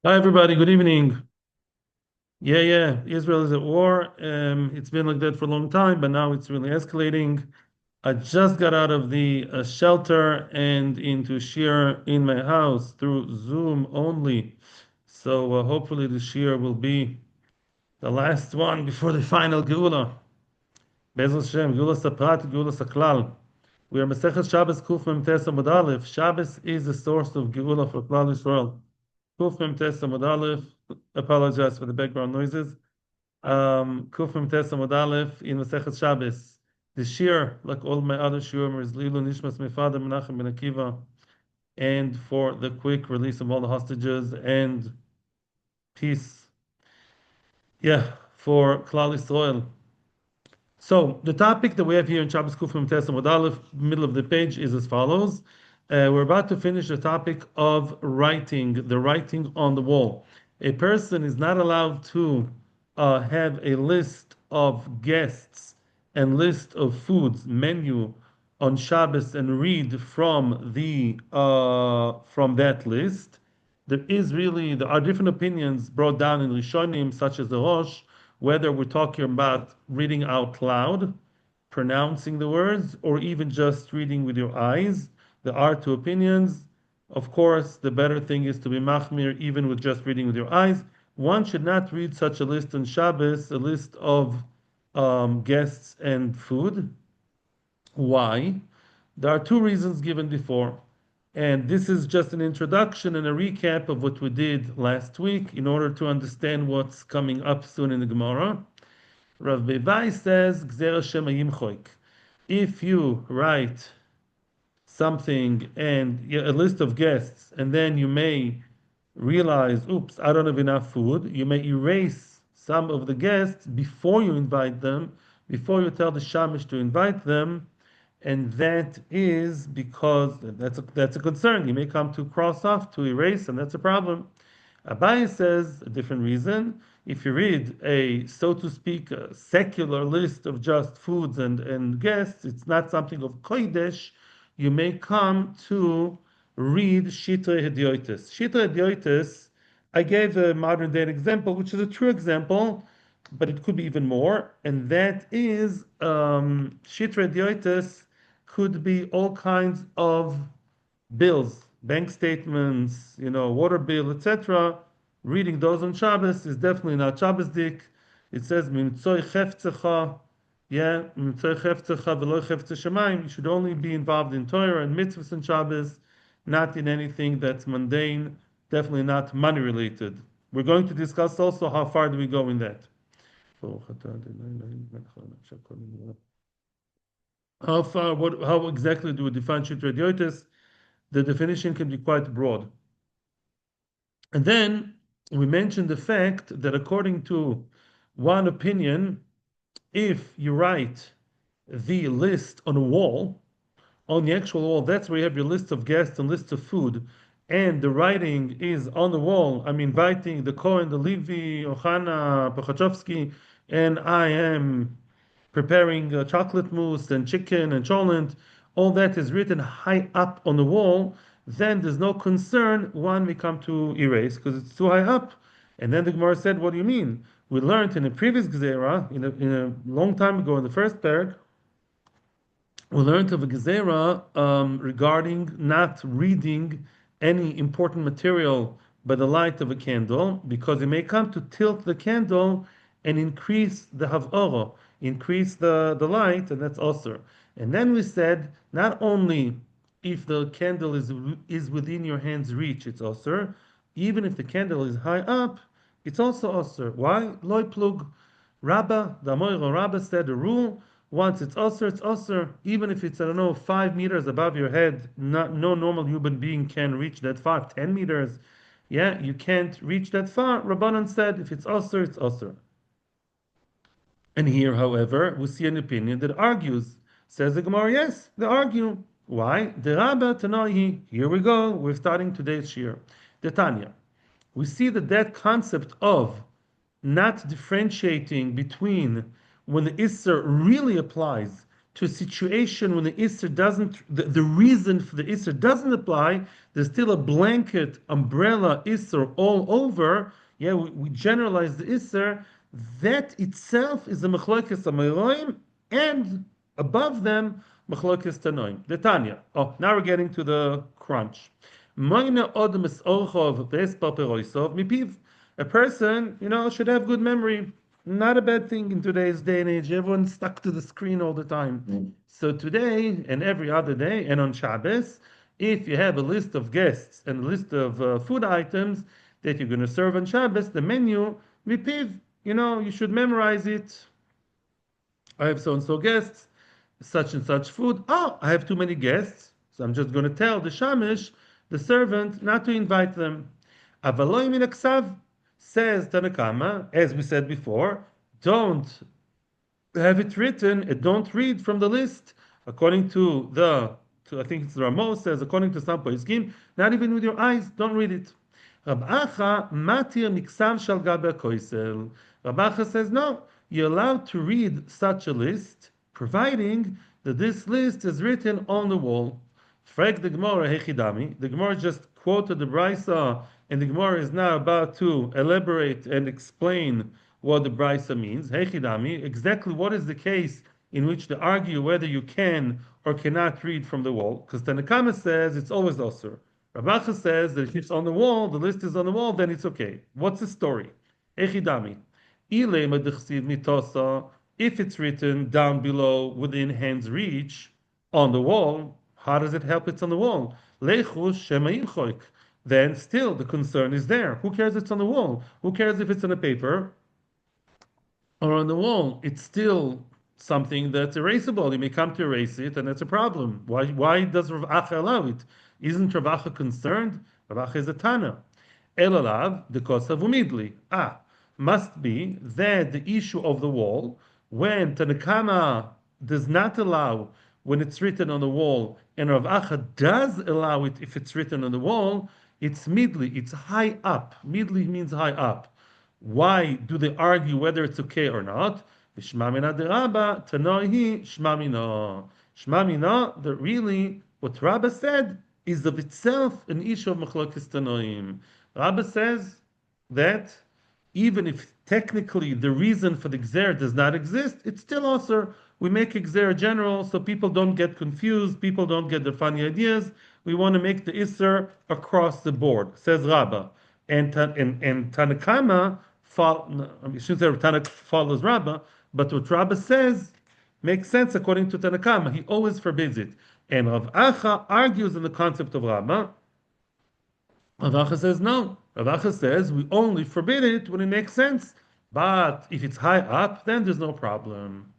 Hi, everybody. Good evening. Yeah. Israel is at war. It's been like that for a long time, but now it's really escalating. I just got out of the shelter and into Shir in my house through Zoom only. So hopefully the Shir will be the last one before the final Geula. Be'ez Hashem, Geula Saprat, Geula Saklal. We are Masechet Shabbos Kuf Mem Tes Amud Aleph. Shabbos is the source of Geula for Klal Yisrael. Kuf Mem Tes Amud Aleph. Apologize for the background noises. Kuf Mem Tes Amud Aleph in Masechet Shabbos. The shir, like all my other shiurim, is Lilu Nishmas my father Menachem ben Akiva, and for the quick release of all the hostages and peace. Yeah, for Klal Yisrael. So the topic that we have here in Shabbos Kufim Tes Amud Aleph, middle of the page, is as follows. We're about to finish the topic of writing, the writing on the wall. A person is not allowed to have a list of guests and list of foods menu on Shabbos and read from that list. There are different opinions brought down in Rishonim, such as the Rosh, whether we're talking about reading out loud, pronouncing the words, or even just reading with your eyes. There are two opinions. Of course, the better thing is to be machmir even with just reading with your eyes. One should not read such a list on Shabbos, a list of guests and food. Why? There are two reasons given before. And this is just an introduction and a recap of what we did last week in order to understand what's coming up soon in the Gemara. Rav Bevai says, Gzera Shema Yimchoik. If you write something and a list of guests, and then you may realize, oops, I don't have enough food, you may erase some of the guests before you invite them, before you tell the shamish to invite them, and that is because that's a concern. You may come to cross off to erase, and that's a problem. Abaye says a different reason. If you read a, so to speak, a secular list of just foods and guests, it's not something of kodesh. You may come to read Shitra Hediotis. Shitra Hediotis, I gave a modern day example, which is a true example, but it could be even more, and that is Shitra Hediotis could be all kinds of bills, bank statements, water bill, etc. Reading those on Shabbos is definitely not Shabbosdik. It says "Mimtzoi chefzecha," yeah, "Mimtzoi chefzecha v'lo chefze shemayim." You should only be involved in Torah and mitzvahs and Shabbos, not in anything that's mundane. Definitely not money related. We're going to discuss also how far do we go in that. How exactly do we define shitra idiotis? The definition can be quite broad. And then we mentioned the fact that according to one opinion, if you write the list on a wall, on the actual wall, that's where you have your list of guests and list of food, and the writing is on the wall. I'm inviting the Kohen, the Levi, Ohana, Pachachovsky, and I am preparing chocolate mousse and chicken and cholent, all that is written high up on the wall, then there's no concern one we come to erase because it's too high up. And then the Gemara said, what do you mean? We learned in a previous Gezerah, in a long time ago in the first parak, we learned of a gezerah regarding not reading any important material by the light of a candle, because it may come to tilt the candle and increase the havara, increase the light, and that's also. And then we said not only if the candle is within your hand's reach, it's also. Even if the candle is high up, it's also also. Why? Loy plug. Rabba, the Amoira Rabba said a rule: once it's usher, even if it's, I don't know, 5 meters above your head, no normal human being can reach that far. 10 meters, yeah, you can't reach that far. Rabbanan said if it's usher, it's usher. And here, however, we see an opinion that argues. Says the Gemara, yes, they argue. Why? The Rabba Tanohi. Here we go. We're starting today's shir. The Tanya. We see that concept of not differentiating between when the Isser really applies to a situation when the Isser doesn't, the reason for the Isser doesn't apply, there's still a blanket umbrella Isser all over. Yeah, we generalize the Isser. That itself is the Machlokas Amoraim, and above them, Machlokas Tanoim. The Tanya. Oh, now we're getting to the crunch. Moine Odom es Orchov Vespa Peroisov Mipiv. A person, should have good memory. Not a bad thing in today's day and age. Everyone's stuck to the screen all the time. So today and every other day, and on Shabbos, if you have a list of guests and a list of food items that you're going to serve on Shabbos, the menu, mipiv, you should memorize it. I have so and so guests, such and such food. Oh, I have too many guests, so I'm just going to tell the shamish, the servant, not to invite them. Avaloi min aksav, says Tanakama, as we said before, don't have it written and don't read from the list. According to I think it's Ramos says, according to some poskim, not even with your eyes, don't read it. Rab Acha matir miksav shal gabe koisel. Rab Acha says, no, you're allowed to read such a list, providing that this list is written on the wall. Frag the Gemara hechidami. The Gemara just quoted the Brisa, and the Gemara is now about to elaborate and explain what the Brisa means. Hechidami, exactly what is the case in which they argue whether you can or cannot read from the wall? Because Tanakama says it's always osur. Rav Acha says that if it's on the wall, the list is on the wall, then it's okay. What's the story? Hechidami. If it's written down below within hand's reach on the wall, how does it help it's on the wall? Then still the concern is there. Who cares if it's on the wall? Who cares if it's on a paper or on the wall? It's still something that's erasable. You may come to erase it, and that's a problem. Why does Rav Acha allow it? Isn't Rav Acha concerned? Rav Acha is a Tana. Elalav the kosav umidli. Must be that the issue of the wall, when Tanakama does not allow when it's written on the wall, and Rav Acha does allow it if it's written on the wall, it's midli, it's high up. Midli means high up. Why do they argue whether it's okay or not? Shmamina derabba, tanoihi, shmamina. Shmamina, that really, what Rabba said is of itself an issue of machlokes tanoim. Rabba says that even if technically the reason for the gzer does not exist, it's still also, we make gzer general so people don't get confused, people don't get the funny ideas. We want to make the Isser across the board, says Rabbah. And Tanakama, I shouldn't say Tanakh follows Rabbah, but what Rabbah says makes sense according to Tanakama. He always forbids it. And Rav Acha argues in the concept of Rabbah. Rav Acha says no. Rav Acha says we only forbid it when it makes sense. But if it's high up, then there's no problem.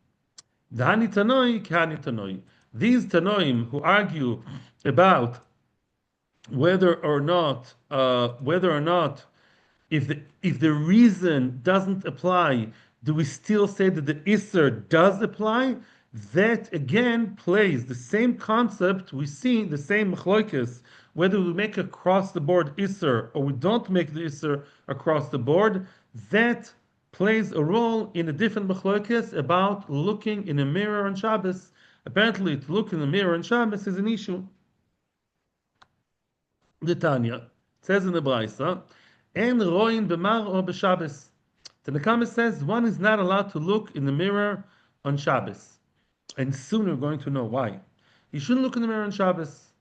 Dhani Tanoi, Kani Tanoi. These Tanoim who argue about whether or not if the reason doesn't apply, do we still say that the Isser does apply? That again plays the same concept. We see the same machloikis, whether we make across the board Isser or we don't make the Isser across the board. That plays a role in a different machloikis about looking in a mirror on Shabbos. Apparently, to look in the mirror on Shabbos is an issue. The Tanya says in the Braisa, "En roin b'mar or b'Shabbos." The Nekama says one is not allowed to look in the mirror on Shabbos, and soon we're going to know why. You shouldn't look in the mirror on Shabbos.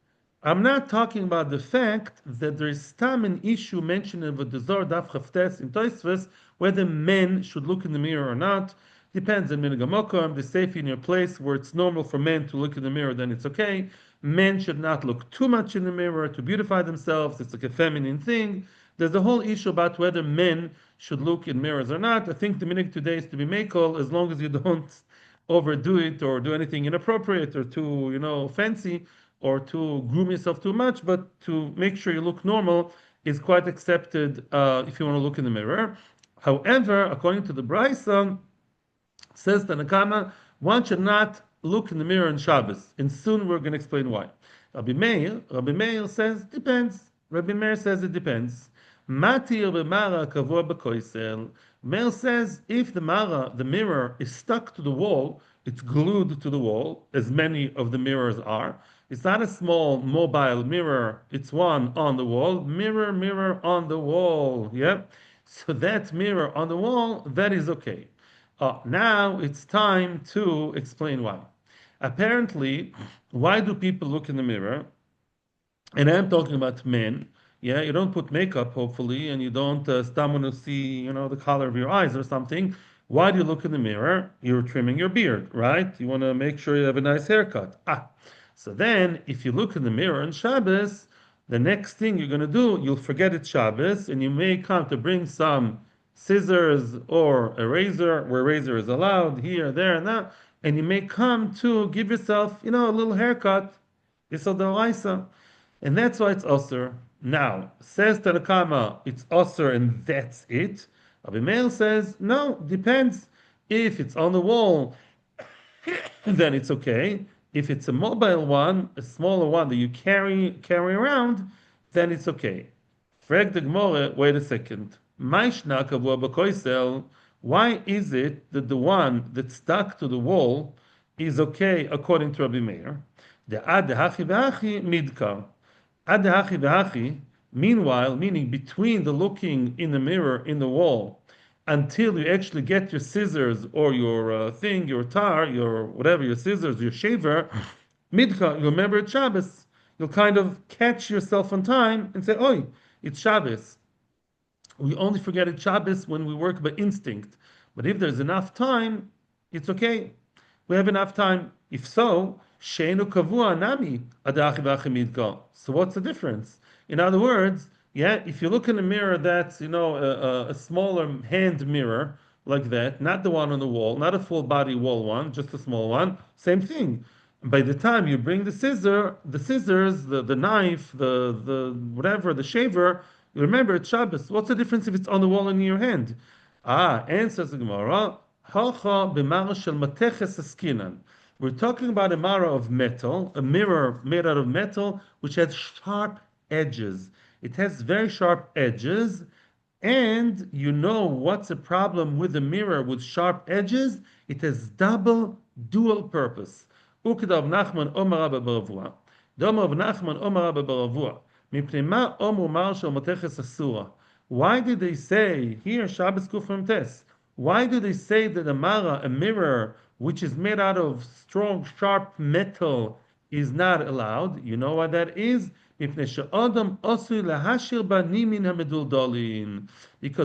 I'm not talking about the fact that there is stam an issue mentioned in the Dezor Daf Chavtes in Tosfos whether men should look in the mirror or not. Depends on minhag hamokom. The safe in your place where it's normal for men to look in the mirror, then it's okay. Men should not look too much in the mirror to beautify themselves. It's like a feminine thing. There's a whole issue about whether men should look in mirrors or not. I think the minhag today is to be makel as long as you don't overdo it or do anything inappropriate or too, fancy or to groom yourself too much. But to make sure you look normal is quite accepted if you want to look in the mirror. However, according to the Braisa, says the Nakama, one should not look in the mirror on Shabbos, and soon we're going to explain why. Rabbi Meir says depends. Rabbi Meir says it depends. Matir b'mara kavua b'koisel. Meir says if the mirror is stuck to the wall, it's glued to the wall, as many of the mirrors are. It's not a small mobile mirror, it's one on the wall. Mirror, mirror on the wall. Yep. So that mirror on the wall, that is okay. Now it's time to explain why. Apparently, why do people look in the mirror? And I'm talking about men. Yeah, you don't put makeup, hopefully, and you don't someone to see, the color of your eyes or something. Why do you look in the mirror? You're trimming your beard, right? You want to make sure you have a nice haircut. So then, if you look in the mirror on Shabbos, the next thing you're going to do, you'll forget it's Shabbos, and you may come to bring some scissors or a razor, where razor is allowed, here, there, and that, and you may come to give yourself, a little haircut. Issa d'oraisa. And that's why it's Osir. Now, says Tanakama, it's Osir and that's it. Abimael says, no, depends. If it's on the wall, then it's okay. If it's a mobile one, a smaller one that you carry around, then it's okay. Frag the Gemara, wait a second. Maishna kavua b'koisel, why is it that the one that's stuck to the wall is okay according to Rabbi Meir? The ad hachi v'hachi midkar. Ad hachi v'hachi, meanwhile, meaning between the looking in the mirror in the wall until you actually get your scissors or your thing, your tar, your whatever, your scissors, your shaver, midka, you remember it's Shabbos. You'll kind of catch yourself on time and say, "Oi, it's Shabbos." We only forget it's Shabbos when we work by instinct. But if there's enough time, it's okay. We have enough time. If so, sheinu kavua nami adachi v'achimidka. So what's the difference? In other words, yeah, if you look in a mirror that's a smaller hand mirror like that, not the one on the wall, not a full body wall one, just a small one, same thing. By the time you bring the scissors, the knife, the whatever, the shaver, you remember it's Shabbos. What's the difference if it's on the wall and in your hand? Answers the Gemara. Halcha b'mara shel mateches askinan. We're talking about a mara of metal, a mirror made out of metal, which has sharp edges. It has very sharp edges, and you know what's the problem with a mirror with sharp edges? It has dual purpose. Ukdav Nachman Omar Abba Baravua. Domer of Nachman Omar Abba Baravua. Mipnei ma omru mar shel mateches asura. Why did they say here Shabbos Kufrim Tes? Why do they say that a mirror which is made out of strong, sharp metal, is not allowed? You know what that is? Because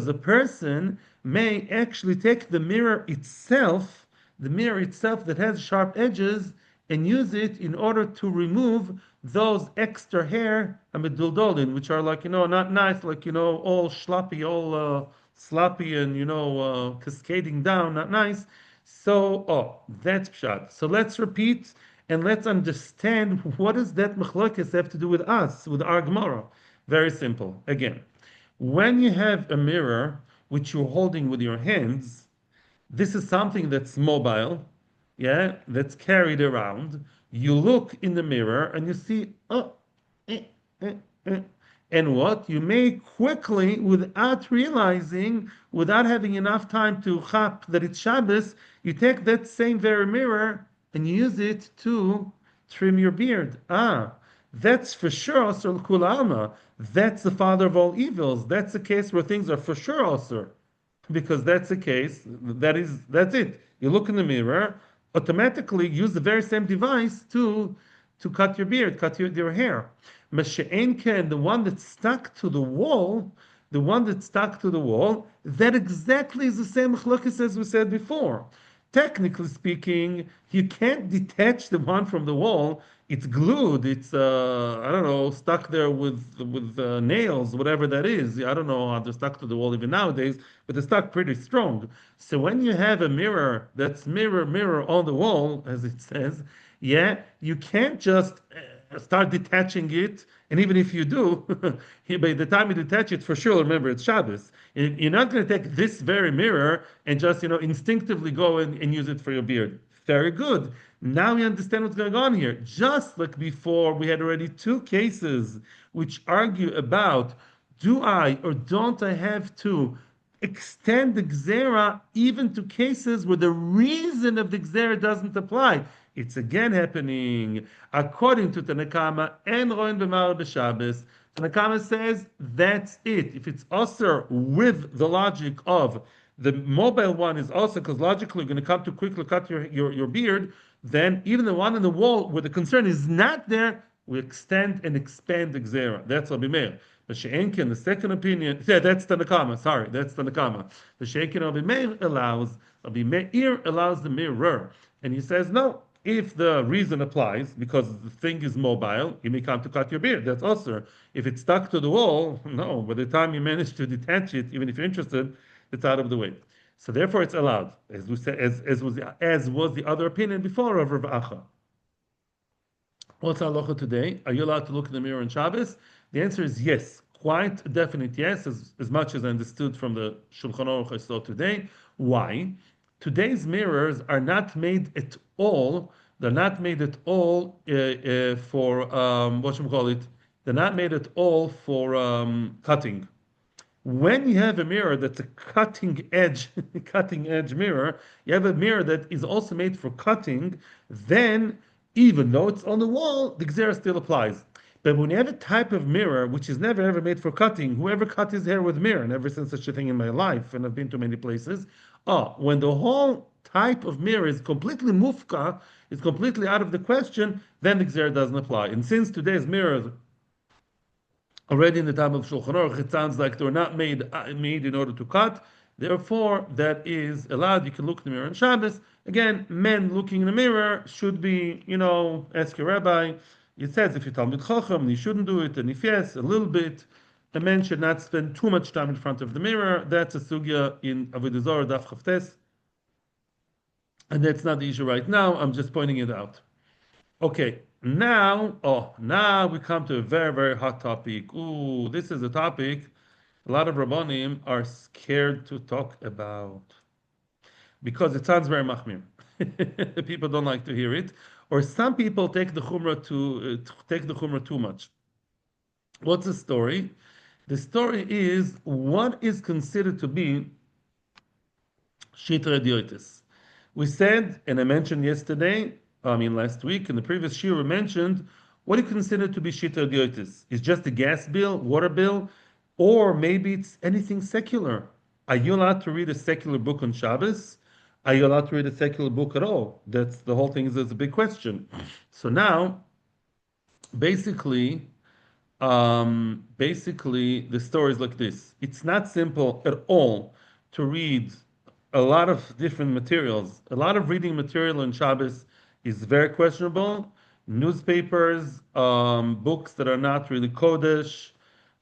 a person may actually take the mirror itself that has sharp edges, and use it in order to remove those extra hair ameduldolin, which are like, not nice, like, all sloppy and, cascading down, not nice. So, that's pshat. So let's repeat and let's understand what does that machlokes have to do with us, with our Gemara. Very simple. Again, when you have a mirror which you're holding with your hands, this is something that's mobile, yeah, that's carried around. You look in the mirror and you see, eh, eh, eh. And what? You may quickly, without realizing, without having enough time to chap that it's Shabbos, you take that same very mirror and you use it to trim your beard. That's for sure Asr Kul Alma. That's the father of all evils. That's the case where things are for sure Asr. Because that's the case, that's it. You look in the mirror, automatically use the very same device to cut your beard, cut your hair. Masha'enka, the one that's stuck to the wall, that exactly is the same machlokes as we said before. Technically speaking, you can't detach the one from the wall. It's glued. It's I don't know, stuck there with nails, whatever that is. I don't know how they're stuck to the wall even nowadays, but they're stuck pretty strong. So when you have a mirror that's mirror on the wall, as it says, yeah, you can't just start detaching it. And even if you do, by the time you detach it, for sure, remember it's Shabbos. You're not going to take this very mirror and just, instinctively go and use it for your beard. Very good. Now we understand what's going on here. Just like before, we had already two cases which argue about, do I or don't I have to extend the gzera even to cases where the reason of the gzera doesn't apply. It's again happening according to Tanakama and Roin B'Mar B'Shabbos. Tanakama says that's it. If it's usher with the logic of the mobile one is also because logically you're going to come too quickly cut your beard, then even the one in the wall where the concern is not there, we extend and expand the gzera. That's Rabbi Meir. The She'enkin, the second opinion, yeah, that's the Nakama, sorry, that's the Nakama. The She'enkin Rabbi Meir Rabbi Meir allows the mirror. And he says, no, if the reason applies, because the thing is mobile, you may come to cut your beard. That's also. If it's stuck to the wall, no, by the time you manage to detach it, even if you're interested, it's out of the way. So therefore it's allowed, as we said, as was the other opinion before of Rav Acha. What's halacha today? Are you allowed to look in the mirror on Shabbos? The answer is yes, quite a definite yes, as much as I understood from the Shulchan Aruch I saw today. Why? Today's mirrors are not made at all. They're not made at all for what should we call it? They're not made at all for cutting. When you have a mirror that's a cutting edge, cutting edge mirror, you have a mirror that is also made for cutting, then even though it's on the wall, the gzera still applies. But when you have a type of mirror which is never ever made for cutting, whoever cut his hair with mirror, never seen such a thing in my life, and I've been to many places. When the whole type of mirror is completely mufka, is completely out of the question, then the gzera doesn't apply. And since today's mirrors already in the time of Shulchan Aruch, it sounds like they're not made in order to cut. Therefore, that is allowed. You can look in the mirror on Shabbos. Again, men looking in the mirror should be, ask your rabbi. It says if you're Talmid Chacham, you shouldn't do it, and if yes, a little bit. A man should not spend too much time in front of the mirror. That's a sugya in Avodah Zarah Daf Chavtes, and that's not the issue right now. I'm just pointing it out. Okay, now we come to a very, very hot topic. Ooh, this is a topic a lot of Rabbanim are scared to talk about because it sounds very machmir. People don't like to hear it, or some people take the chumrah too much. What's the story? The story is what is considered to be shitra diotis. We said, and I mentioned last week, in the previous shir, we mentioned what do you consider to be shita diotis? Is just a gas bill, water bill, or maybe it's anything secular? Are you allowed to read a secular book on Shabbos? Are you allowed to read a secular book at all? That's the whole thing. Is a big question. So now, basically, the story is like this. It's not simple at all to read a lot of different materials. A lot of reading material on Shabbos is very questionable. Newspapers, books that are not really Kodesh,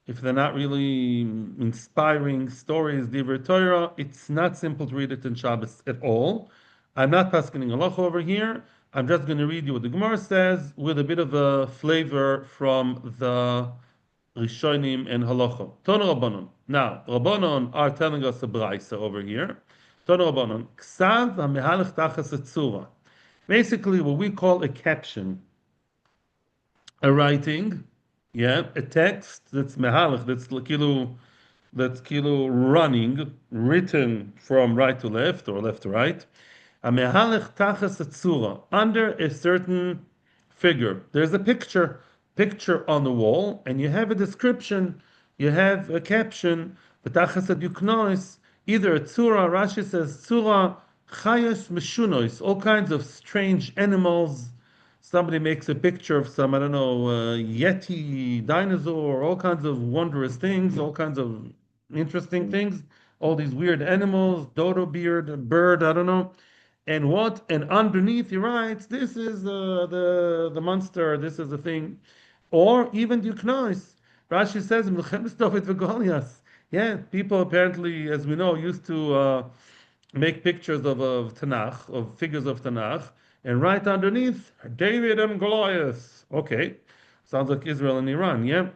if they're not really inspiring stories, Divrei Torah, it's not simple to read it in Shabbos at all. I'm not paskening halacha over here. I'm just going to read you what the Gemara says with a bit of a flavor from the Rishonim and halacha. Tono Rabbanon. Now, Rabbanon are telling us a brayso over here. Tono Rabbanon. Ksav ha-mehalech tachas etzura. Basically, what we call a caption, a writing, a text that's mehalech, that's running, written from right to left or left to right. A mehalech tachas etzura, under a certain figure. There's a picture on the wall, and you have a description, you have a caption, v'tachas yuknois, either a tzura, Rashi says tzura, chayos meshunois, all kinds of strange animals. Somebody makes a picture of some, Yeti dinosaur, all kinds of wondrous things, all kinds of interesting things, all these weird animals, dodo beard, bird, I don't know. And underneath he writes, this is the monster, this is the thing. Or even Yuknois. Rashi says, yeah, people apparently, as we know, used to make pictures of Tanakh, of figures of Tanakh, and right underneath, David and Goliath. Okay, sounds like Israel and Iran, yeah?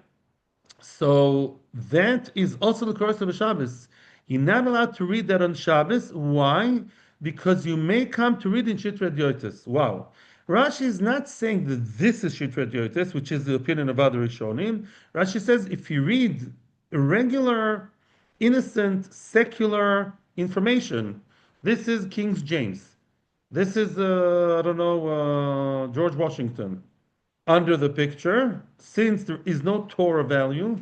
So that is also the curse of a Shabbos. You're not allowed to read that on Shabbos. Why? Because you may come to read in Shitra Diotis. Wow. Rashi is not saying that this is Shitra Diotis, which is the opinion of other Rishonim. Rashi says if you read a regular innocent, secular information. This is King James. This is, I don't know, George Washington under the picture, since there is no Torah value,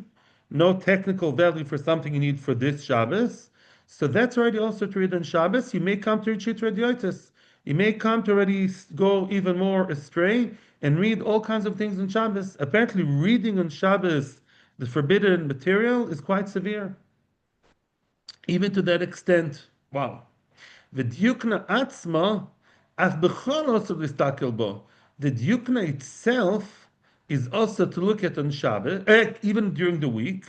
no technical value for something you need for this Shabbos, so that's already also to read on Shabbos. You may come to read Shitra Diotis. You may come to already go even more astray and read all kinds of things on Shabbos. Apparently, reading on Shabbos the forbidden material is quite severe, even to that extent. Wow. V'dyukna atzma, af b'chol also l'stakel bo. The dyukna itself is also to look at on Shabbos, even during the week.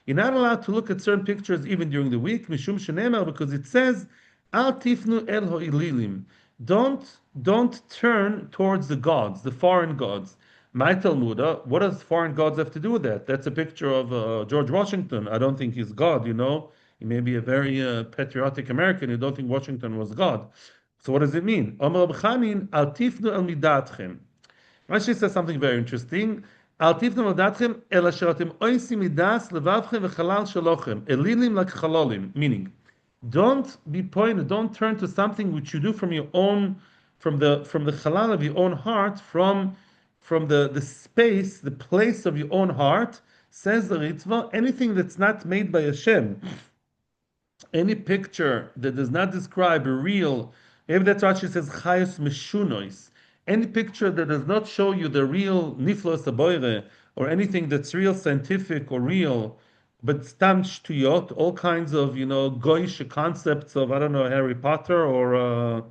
You're not allowed to look at certain pictures even during the week, mishum shenemar, because it says, al tifnu el ho'ililim. Don't turn towards the gods, the foreign gods. My Talmuda, what does foreign gods have to do with that? That's a picture of George Washington. I don't think he's God, you know. He may be a very patriotic American. You don't think Washington was God. So what does it mean? Omer Reb Chanin, al tifnu el midatchem. Rashi says something very interesting. Al tifnu el midatchem el asher atem oisim midas levavchem v'chalal shalochem elilim l'chalolim. Meaning, don't be pointed. Don't turn to something which you do from your own, from the halal of your own heart, from the space, the place of your own heart. Says the Ritva, anything that's not made by Hashem, any picture that does not describe a real, maybe that's why she says chayos meshunois. Any picture that does not show you the real niflos aboire or anything that's real scientific or real, but stam shtuyot, all kinds of goyish concepts of I don't know Harry Potter or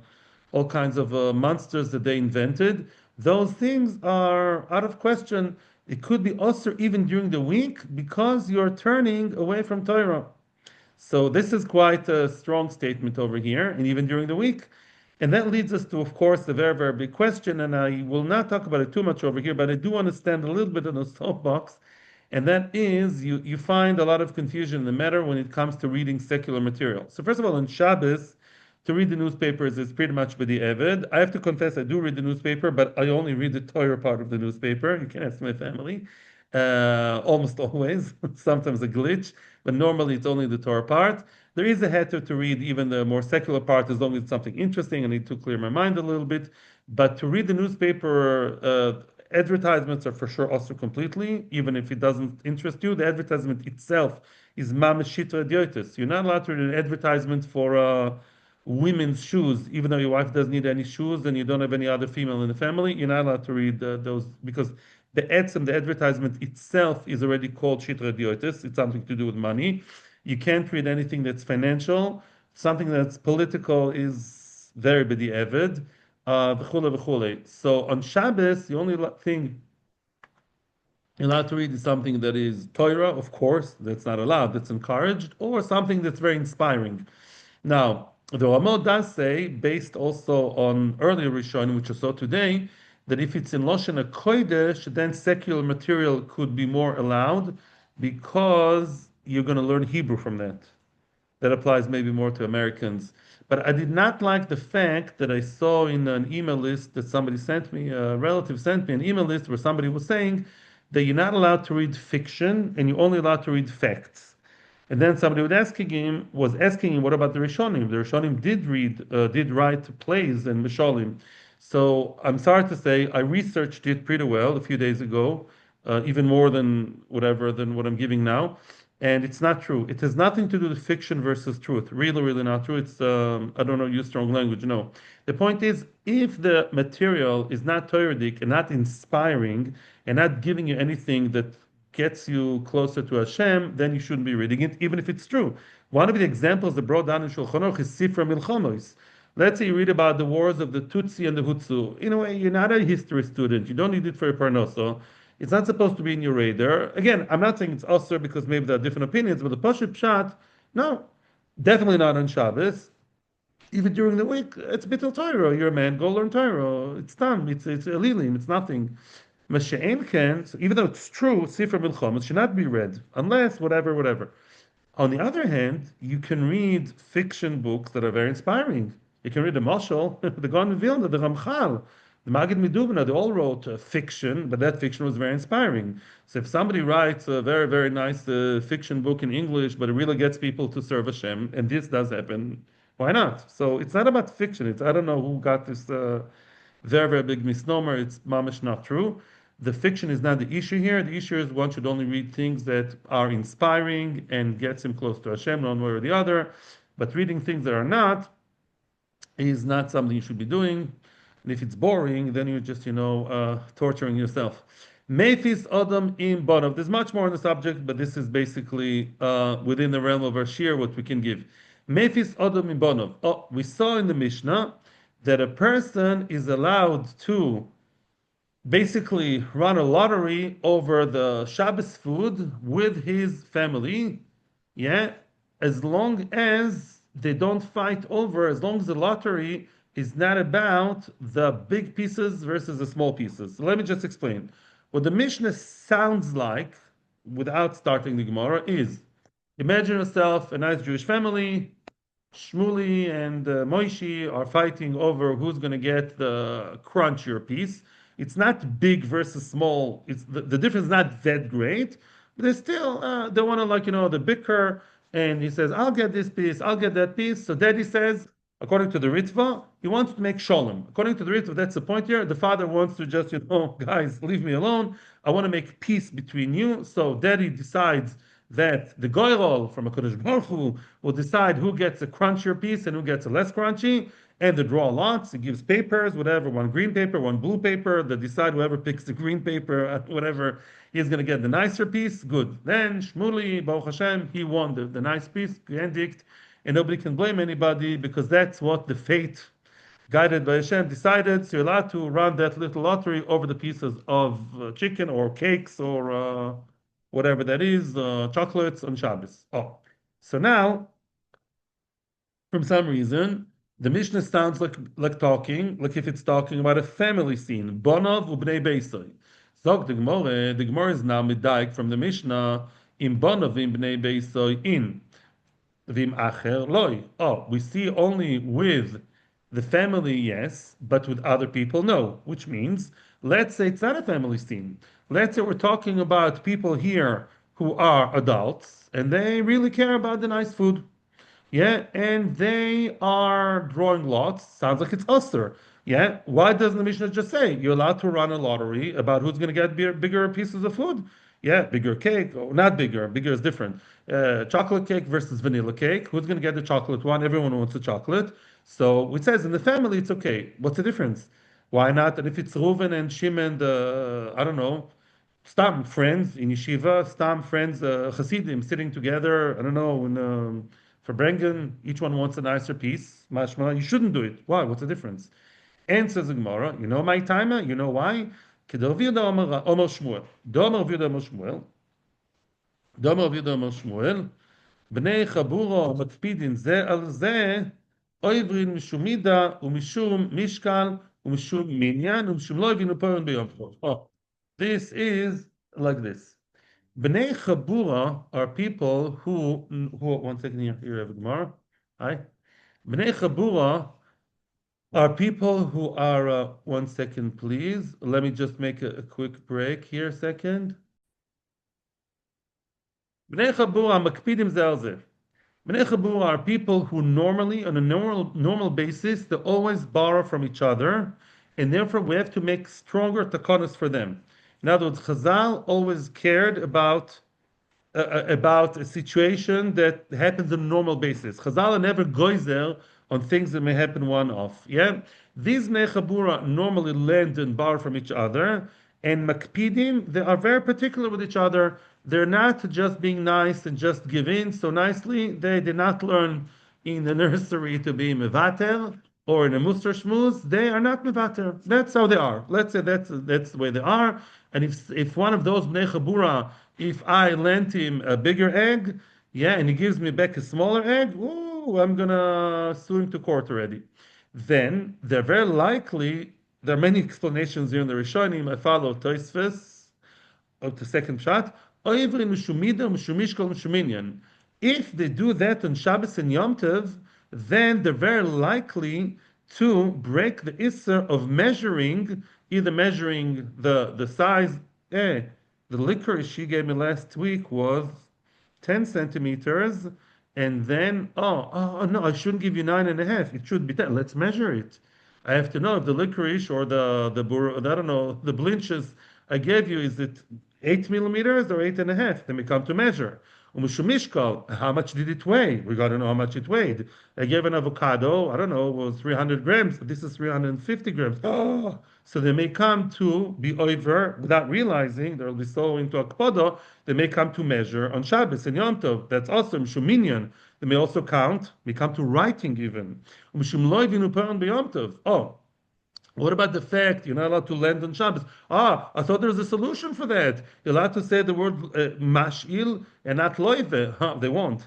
all kinds of monsters that they invented. Those things are out of question. It could be also even during the week because you're turning away from Torah. So this is quite a strong statement over here, and even during the week. And that leads us to, of course, the very, very big question, and I will not talk about it too much over here, but I do want to stand a little bit in a soapbox, and that is you find a lot of confusion in the matter when it comes to reading secular material. So first of all, on Shabbos, to read the newspapers is pretty much b'di eved. I have to confess I do read the newspaper, but I only read the Torah part of the newspaper. You can ask my family. Almost always, sometimes a glitch, but normally it's only the Torah part. There is a heter to read even the more secular part as long as it's something interesting. I need to clear my mind a little bit. But to read the newspaper, advertisements are for sure also completely, even if it doesn't interest you. The advertisement itself is mamish shitra idiotis. You're not allowed to read an advertisement for women's shoes, even though your wife doesn't need any shoes and you don't have any other female in the family. You're not allowed to read those because the ads and the advertisement itself is already called shitra idiotis. It's something to do with money. You can't read anything that's financial. Something that's political is very b'di'evid. V'chule v'chule. So on Shabbos, the only thing you're allowed to read is something that is Torah, of course, that's not allowed, that's encouraged, or something that's very inspiring. Now, the Ramah does say, based also on earlier Rishonim, which I saw today, that if it's in Lashon HaKodesh, then secular material could be more allowed because you're going to learn Hebrew from that. That applies maybe more to Americans. But I did not like the fact that I saw in an email list that somebody sent me, a relative sent me an email list where somebody was saying that you're not allowed to read fiction and you're only allowed to read facts. And then somebody was asking him, what about the Rishonim? The Rishonim did write plays and Mishalim. So I'm sorry to say, I researched it pretty well a few days ago, even more than what I'm giving now. And it's not true. It has nothing to do with fiction versus truth. Really, really not true. It's, I don't know, use strong language. No. The point is, if the material is not Torahic and not inspiring and not giving you anything that gets you closer to Hashem, then you shouldn't be reading it, even if it's true. One of the examples that brought down in Shulchan Aruch is Sifra Milchamos. Let's say you read about the wars of the Tutsi and the Hutsu. In a way, you're not a history student. You don't need it for a parnoso. It's not supposed to be in your radar. Again, I'm not saying it's usher because maybe there are different opinions, but the Pashut Pshat, no, definitely not on Shabbos. Even during the week, it's Bittul Torah. You're a man, go learn Torah. It's done. It's elilim. It's nothing. Mashe'en can, so even though it's true, Sifra Milchamos should not be read unless whatever. On the other hand, you can read fiction books that are very inspiring. You can read the Mashal, the Gaon of Vilna, the Ramchal, The Magid Midubna, they all wrote fiction, but that fiction was very inspiring. So if somebody writes a very, very nice fiction book in English, but it really gets people to serve Hashem, and this does happen, why not? So it's not about fiction. It's I don't know who got this very, very big misnomer. It's mamish not true. The fiction is not the issue here. The issue is one should only read things that are inspiring and gets him close to Hashem, one way or the other. But reading things that are not is not something you should be doing. And if it's boring, then you're just, torturing yourself. Mephis Adam im Bonov. There's much more on the subject, but this is basically within the realm of our shir, what we can give. Mephis Adam im Bonov. Oh, we saw in the Mishnah that a person is allowed to basically run a lottery over the Shabbos food with his family, yeah, as long as they don't fight over, as long as the lottery is not about the big pieces versus the small pieces. So let me just explain. What the Mishnah sounds like, without starting the Gemara, is imagine yourself a nice Jewish family. Shmuli and Moishi are fighting over who's going to get the crunchier piece. It's not big versus small. It's the difference is not that great, but they still they want to the bicker. And he says, "I'll get this piece. I'll get that piece." So Daddy says, according to the Ritva, he wants to make shalom. According to the Ritva, that's the point here. The father wants to just guys, leave me alone. I want to make peace between you. So Daddy decides that the goyrol from a Kodesh Baruch Hu will decide who gets a crunchier piece and who gets a less crunchy, and they draw lots. He gives papers, whatever, one green paper, one blue paper. They decide whoever picks the green paper, whatever, he's going to get the nicer piece. Good. Then Shmuli, Baruch Hashem, he won the nice piece, Gendikt, and nobody can blame anybody because that's what the fate guided by Hashem decided. So you're allowed to run that little lottery over the pieces of chicken or cakes or whatever that is, chocolates on Shabbos. Oh, so now, from some reason, the Mishnah sounds like if it's talking about a family scene. Bonov ubnei beisoy. Zog the Gemara is now midaik from the Mishnah in Bonov im bnei beisoy in vim acher loy. Oh, we see only with the family, yes, but with other people, no. Which means, let's say it's not a family scene. Let's say we're talking about people here who are adults and they really care about the nice food. Yeah, and they are drawing lots. Sounds like it's Usher. Yeah, why doesn't the Mishnah just say you're allowed to run a lottery about who's going to get bigger pieces of food? Yeah, bigger cake, or not bigger. Bigger is different. Chocolate cake versus vanilla cake. Who's going to get the chocolate one? Everyone wants a chocolate. So it says in the family, it's okay. What's the difference? Why not? And if it's Reuven and Shimon, I don't know, Stam friends in yeshiva, Stam friends, Hasidim sitting together, I don't know, for Brengen, each one wants a nicer piece. Mashma, you shouldn't do it. Why? What's the difference? And says the Gemara, you know my timer? You know why? Kedov Yehuda Omer Shmuel. Domer Yehuda Omer Shmuel. Domer Yehuda Omer Shmuel. Bnei Chaburo מקפידין זה על זה, אויברין משום מידה ומשום משקל ומשום מניין ומשום לא הבינו פורן ביום טוב. Oh, this is like this. Bnei Chabura are people who, one second here, you have Gemara. Hi. Bnei Chabura are people who are, one second please. Let me just make a quick break here a second. Bnei Chabura makpidim ze al ze. Bnei Chabura are people who normally, on a normal basis, they always borrow from each other, and therefore we have to make stronger takanas for them. In other words, Chazal always cared about a situation that happens on a normal basis. Chazal are never goizer on things that may happen one-off. Yeah, these Bnei Chabura normally lend and borrow from each other, and makpidim, they are very particular with each other. They're not just being nice and just give in so nicely. They did not learn in the nursery to be mevater or in a muster shmuz. They are not mevater. That's how they are. Let's say that's the way they are. And if one of those Bnei Chabura, if I lent him a bigger egg, yeah, and he gives me back a smaller egg, ooh, I'm gonna sue him to court already. Then they're very likely. There are many explanations here in the Rishonim. I follow Tosfos of the second shot. If they do that on Shabbos and Yom Tov, then they're very likely to break the isser of measuring, either measuring the size. Eh, the licorice she gave me last week was 10 centimeters, and then no, I shouldn't give you 9.5. It should be 10. Let's measure it. I have to know if the licorice or I don't know, the blinches I gave you, is it 8 millimeters or 8.5? Then we come to measure. Umishumishkal, how much did it weigh? We got to know how much it weighed. I gave an avocado, I don't know, it was 300 grams. This is 350 grams. Oh, so they may come to be over without realizing, they'll be so into akpodo, they may come to measure on Shabbos and Yom Tov. That's also Shuminyan. They may also count, may come to writing even. Umishum loivinu peron b'Yom Tov. Oh, what about the fact you're not allowed to lend on Shabbos? Ah, I thought there was a solution for that. You're allowed to say the word mashil and not loive. Huh, they won't.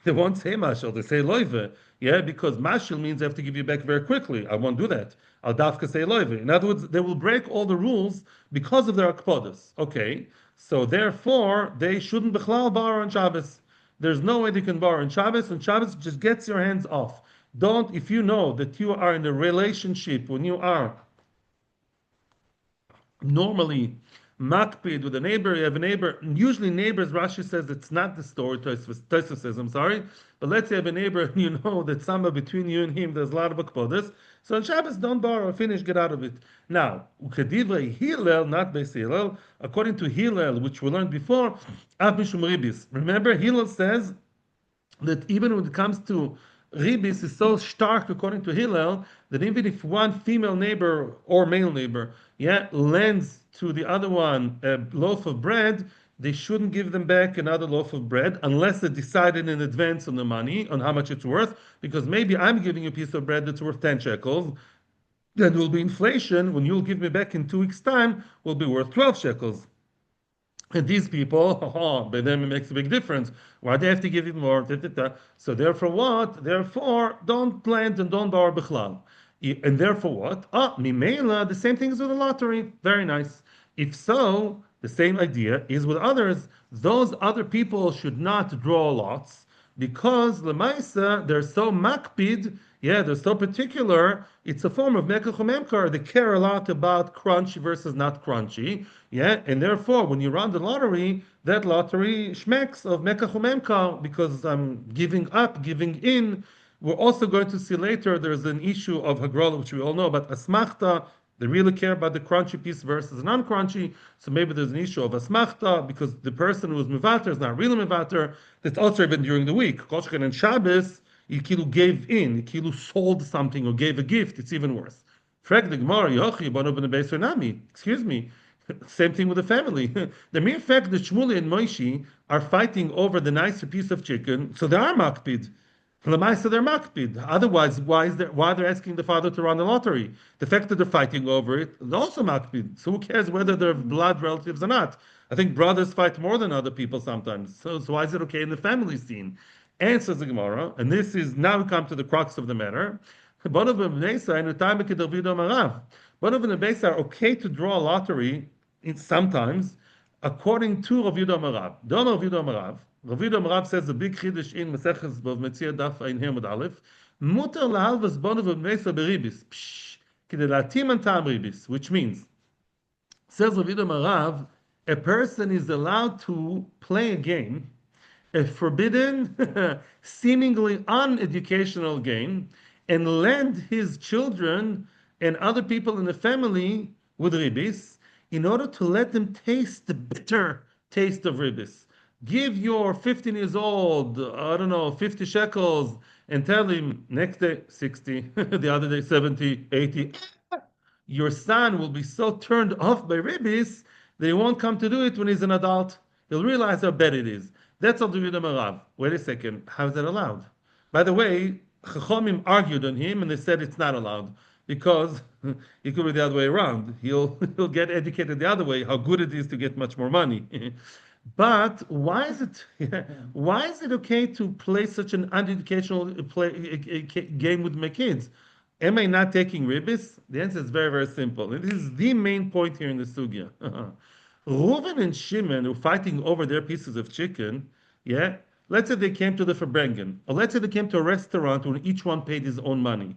They won't say mashil. They say loive. Yeah, because mashil means I have to give you back very quickly. I won't do that. I'll dafka say loive. In other words, they will break all the rules because of their akpodas. Okay, so therefore they shouldn't bechlal bar on Shabbos. There's no way they can borrow on Shabbos, and Shabbos just gets your hands off. Don't, if you know that you are in a relationship when you are normally makpid with a neighbor, you have a neighbor, usually neighbors, Rashi says it's not the story, Tosfos says, I'm sorry, but let's say you have a neighbor and you know that somewhere between you and him there's a lot of akpodas, so on Shabbos don't borrow, finish, get out of it. Now, Ukedivrei Hillel, not Beis Hillel, according to Hillel, which we learned before, Av Mishum Ribis. Remember, Hillel says that even when it comes to ribis is so stark according to Hillel that even if one female neighbor or male neighbor, yeah, lends to the other one a loaf of bread, they shouldn't give them back another loaf of bread unless they decided in advance on the money, on how much it's worth, because maybe I'm giving you a piece of bread that's worth 10 shekels, then will be inflation. When you'll give me back in 2 weeks' time, will be worth 12 shekels. And these people, by them it makes a big difference. Why they have to give you more? Da, da, da. So therefore what? Therefore, don't plant and don't borrow bichlal. And therefore what? Ah, mimela, the same thing as with the lottery. Very nice. If so, the same idea is with others. Those other people should not draw lots because lemaisa they're so makpid, yeah, they're so particular. It's a form of mekach memkar. They care a lot about crunchy versus not crunchy, yeah, and therefore when you run the lottery, that lottery schmecks of mekach memkar because I'm giving up, giving in. We're also going to see later there's an issue of Hagrola, which we all know about asmachta. They really care about the crunchy piece versus non-crunchy. So maybe there's an issue of asmachta because the person who's mevater is not really mevater. That's also even during the week. Koshken and Shabbos, you kilu gave in, you kilu sold something or gave a gift. It's even worse. Frag the Gemara, Yochi, Bono ben Beis Nami. Excuse me. Same thing with the family. The mere fact that Shmuley and Moshe are fighting over the nicer piece of chicken, so they are makpid. Lamaisa they're makpid. Otherwise, why they're asking the father to run the lottery? The fact that they're fighting over it is also makpid. So who cares whether they're blood relatives or not? I think brothers fight more than other people sometimes. So why is it okay in the family scene? Answers the Gemara, and this is now we come to the crux of the matter. One of them are okay to draw a lottery sometimes, according to Rav Yudah Marav. Don't Rav Yudah Marav. Rav Yudah Marav says the big chiddush in Maseches Bava Metzia Daf Ein Hermod Aleph. Muter lahalvas bonav b'meisa beribis. Kidei latim an tam ribis, which means, says Rav Yudah Marav, a person is allowed to play a game, a forbidden, seemingly uneducational game, and lend his children and other people in the family with ribis in order to let them taste the bitter taste of ribis. Give your 15 years old, I don't know, 50 shekels and tell him next day 60, the other day 70, 80. Your son will be so turned off by ribis that he won't come to do it when he's an adult. He'll realize how bad it is. That's all the Marav. Wait a second, how is that allowed? By the way, Chachomim argued on him and they said it's not allowed because it could be the other way around. He'll get educated the other way, how good it is to get much more money. But why is it okay to play such an uneducational game with my kids? Am I not taking ribis? The answer is very, very simple. And this is the main point here in the sugya. Reuven and Shimon were fighting over their pieces of chicken. Yeah, let's say they came to the Fabrengen, or let's say they came to a restaurant where each one paid his own money.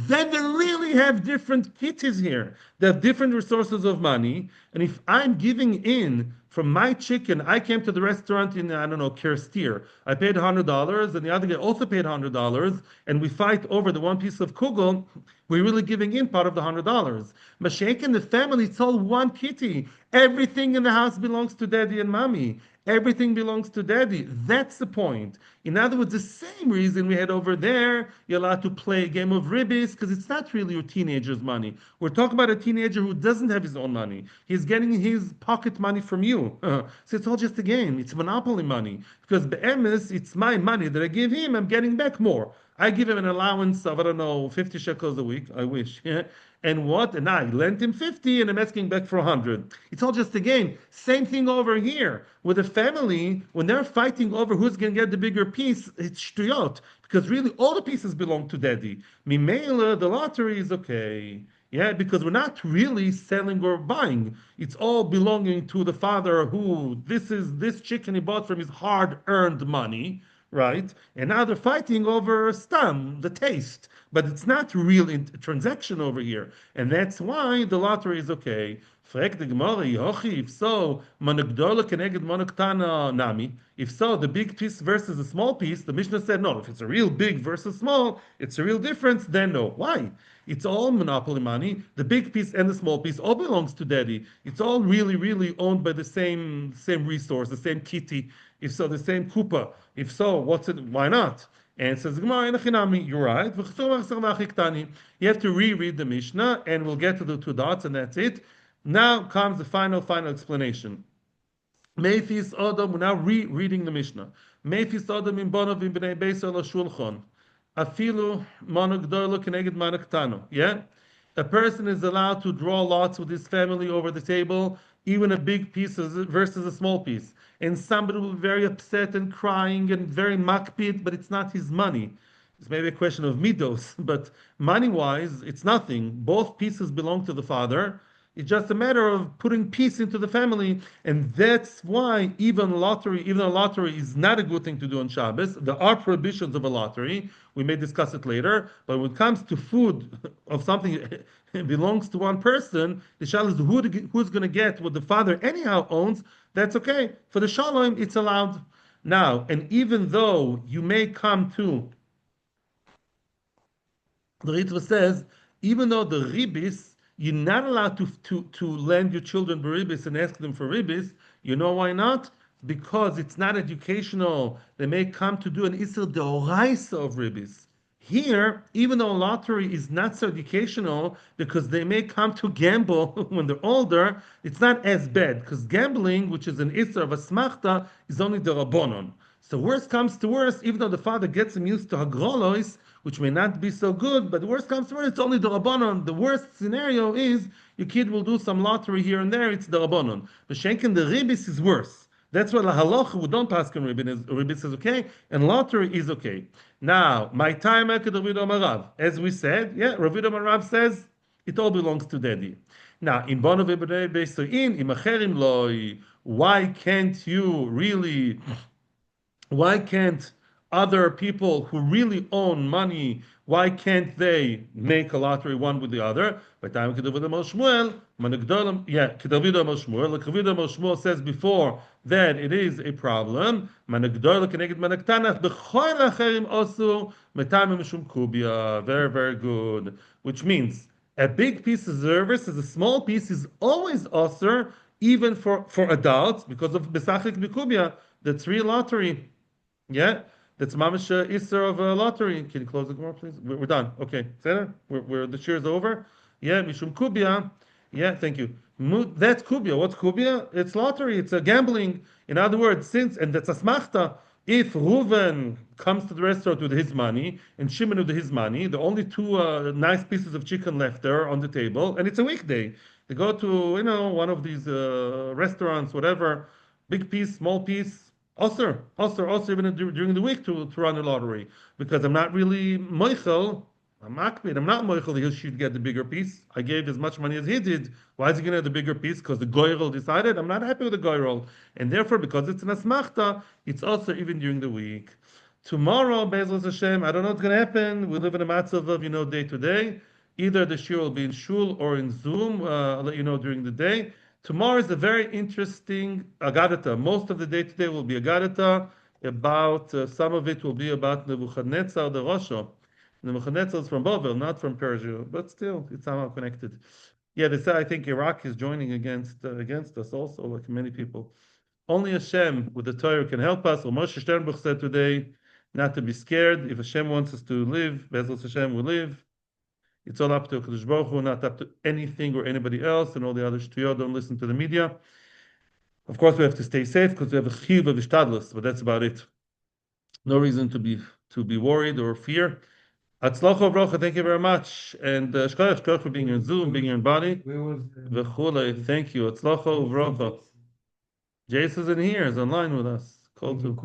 then they really have different kitties here. They have different resources of money. And if I'm giving in from my chicken, I came to the restaurant in, I don't know, Kerstier. I paid $100, and the other guy also paid $100, and we fight over the one piece of kugel. We're really giving in part of the $100. Mashake in the family, it's all one kitty. Everything in the house belongs to daddy and mommy. Everything belongs to daddy. That's the point. In other words, the same reason we had over there, you're allowed to play a game of ribbis, because it's not really your teenager's money. We're talking about a teenager who doesn't have his own money. He's getting his pocket money from you. So it's all just a game. It's monopoly money. Because be'emes, it's my money that I give him, I'm getting back more. I give him an allowance of, I don't know, 50 shekels a week. I wish. Yeah. And what? And I lent him 50 and I'm asking back for 100. It's all just a game. Same thing over here. With a family, when they're fighting over who's going to get the bigger piece, it's shtuyot. Because really, all the pieces belong to daddy. Mimela, the lottery is okay. Yeah, because we're not really selling or buying. It's all belonging to the father who, this chicken he bought from his hard-earned money, right? And now they're fighting over stam, the taste. But it's not real transaction over here. And that's why the lottery is okay. Frag the Gemara, Yochi, if so, managdola keneged monaktana nami. If so, the big piece versus the small piece, the Mishnah said no. If it's a real big versus small, it's a real difference, then no. Why? It's all monopoly money. The big piece and the small piece all belongs to daddy. It's all really, really owned by the same resource, the same kitty. If so, the same kupa. If so, what's it? Why not? And it says, you're right. You have to reread the Mishnah, and we'll get to the two dots, and that's it. Now comes the final explanation. Meifis Adam, we're now rereading the Mishnah. Meifis Adam in Bonov in Bnei Beis ala Shulchan. Afilu Manuk Doilo Keneged Manuk Tano. Yeah? A person is allowed to draw lots with his family over the table, even a big piece versus a small piece. And somebody will be very upset and crying and very makpid, but it's not his money. It's maybe a question of midos, but money-wise, it's nothing. Both pieces belong to the father. It's just a matter of putting peace into the family, and that's why even a lottery is not a good thing to do on Shabbos. There are prohibitions of a lottery. We may discuss it later. But when it comes to food of something that belongs to one person, the shal is who's going to get what the father anyhow owns. That's okay. For the shalom, it's allowed. Now, and even though you may come to, the Ritva says, even though the ribis, you're not allowed to lend your children ribis and ask them for ribis. You know why not? Because it's not educational. They may come to do an Isser Deoraisa of ribis. Here, even though lottery is not so educational, because they may come to gamble when they're older, it's not as bad. Because gambling, which is an Isser of a Smachta, is only the Rabbonon. So worst comes to worst, even though the father gets them used to Hagrolois, which may not be so good, but the worst comes to worst, it's only the Rabbanon. The worst scenario is your kid will do some lottery here and there, it's the Rabbanon. But Shenken, the Ribis is worse. That's why the halacha we don't pass on ribis is okay, and lottery is okay. Now, my time Rav Marav, as we said, yeah, Rav Marav says it all belongs to daddy. Now, in Bonov Besoin, in Macherim Loi, why can't you really? Why can't other people who really own money, why can't they make a lottery one with the other? By time Shmuel, Shmuel says before that it is a problem. Very, very good. Which means a big piece of service is a small piece is always osir, even for adults, because of Besachik Bikubia, that's real lottery. Yeah, that's mamish Isser of a lottery. Can you close the door, please? We're done. Okay, we're the cheer's over. Yeah, mishum kubia. Yeah, thank you. That's kubia. What's kubia? It's lottery. It's a gambling. In other words, and that's a smachta. If Reuven comes to the restaurant with his money and Shimon with his money, the only two nice pieces of chicken left there on the table, and it's a weekday. They go to one of these restaurants, whatever, big piece, small piece. Also, even during the week to run a lottery, because I'm not really moichel. I'm not moichel. He should get the bigger piece. I gave as much money as he did. Why is he going to have the bigger piece? Because the goyrol decided. I'm not happy with the goyrol, and therefore, because it's an asmachta, it's also even during the week. Tomorrow, Bezos Hashem, I don't know what's going to happen. We live in a matzav of, day to day. Either the shir will be in shul or in Zoom. I'll let you know during the day. Tomorrow is a very interesting Agadata. Most of the day today will be Agadata. Some of it will be about Nebuchadnezzar the Rosho. Nebuchadnezzar is from Babel, not from Persia, but still, it's somehow connected. Yeah, they say I think Iraq is joining against us also, like many people. Only Hashem with the Torah can help us. Or Moshe Sternbuch said today, not to be scared. If Hashem wants us to live, Bezos Hashem will live. It's all up to Kadosh Baruch Hu, not up to anything or anybody else, and all the other shtuyot. Don't listen to the media. Of course, we have to stay safe because we have a chiyuv of ishtadlus, but that's about it. No reason to be worried or fear. Atzlacha bracha, thank you very much, and shkoyach for being in Zoom, being in body. V'chulei, thank you. Atzlacha bracha. Jace is in here, is online with us. Call to.